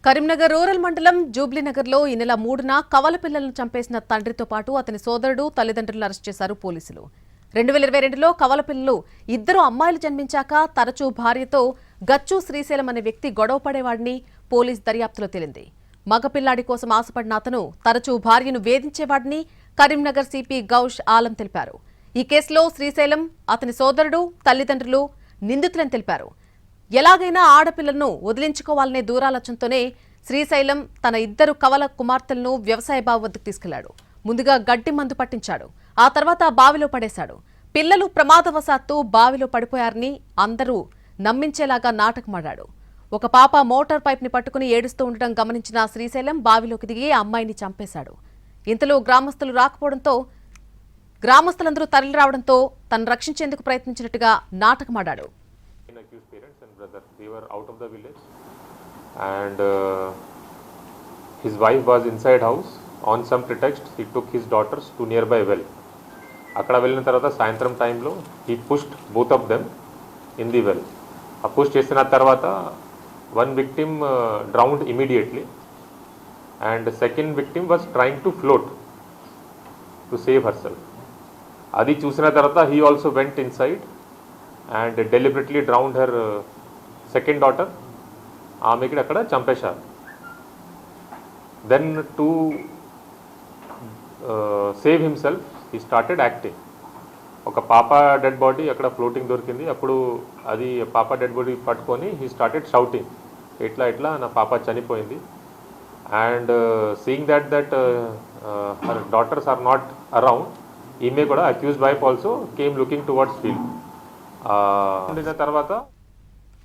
Karimnagar rural మండలం జూబ్లీనగర్లో ఈ నెల 3న కవల పిల్లలను చంపేసిన తండ్రితో పాటు అతని సోదరుడు తల్లిదండ్రులను అరెస్ట్ చేశారు పోలీసులు. 2022లో కవల పిల్లలు ఇద్దరు అమ్మాయిలు జన్మించాక తరచూ భార్యతో గచ్చు శ్రీశైలం అనే వ్యక్తి గొడవ పడేవాడిని పోలీస్ దర్యాప్తులో తేలింది. మగపిల్లాడి కోసం ఆశపడిన అతను తరచూ భార్యను వేధించేవాడిని కరీంనగర్ సిపి గౌష్ ఆలం తెలిపారు. ఈ కేసులో శ్రీశైలం అతని సోదరుడు తల్లిదండ్రులు నిందితులని తెలిపారు. ఎలాగైనా ఆడపిల్లను వదిలించుకోవాలనే దూరాలోచనతోనే శ్రీశైలం తన ఇద్దరు కవల కుమార్తెలను వ్యవసాయ బావి వద్దకు తీసుకెళ్లాడు. ముందుగా గడ్డి మందు పట్టించాడు. ఆ తర్వాత బావిలో పడేశాడు. పిల్లలు ప్రమాదవశాత్తు బావిలో పడిపోయారని అందరూ నమ్మించేలాగా నాటకమాడాడు. ఒక పాప మోటార్ పైప్ ని పట్టుకుని ఏడుస్తూ ఉండడం గమనించిన శ్రీశైలం బావిలోకి దిగి అమ్మాయిని చంపేశాడు. ఇంతలో గ్రామస్తులు రాకపోవడంతో గ్రామస్తులందరూ తరలి రావడంతో తనను రక్షించేందుకు ప్రయత్నించినట్టుగా నాటకమాడాడు. Accused parents and brother, they were out of the village, and his wife was inside house. On some pretext, he took his daughters to nearby well. అక్కడ వెళ్ళిన తర్వాత సాయంత్రం టైంలో he pushed both of them in the well. ఆ push చేసిన తర్వాత one victim drowned immediately, and second victim was trying to float to save herself. అది చూసిన తర్వాత he also went inside and deliberately drowned her second daughter. ఆమెకి అక్కడ చంపేశారు. Then to save himself, he started acting. ఒక పాప dead body అక్కడ floating దొరికింది. అప్పుడు అది పాప డెడ్ బాడీ పట్టుకొని he started shouting, ఇట్లా నా పాప చనిపోయింది. And seeing that her daughters are not around, ఈమె కూడా accused wife also came looking towards field. తర్వాత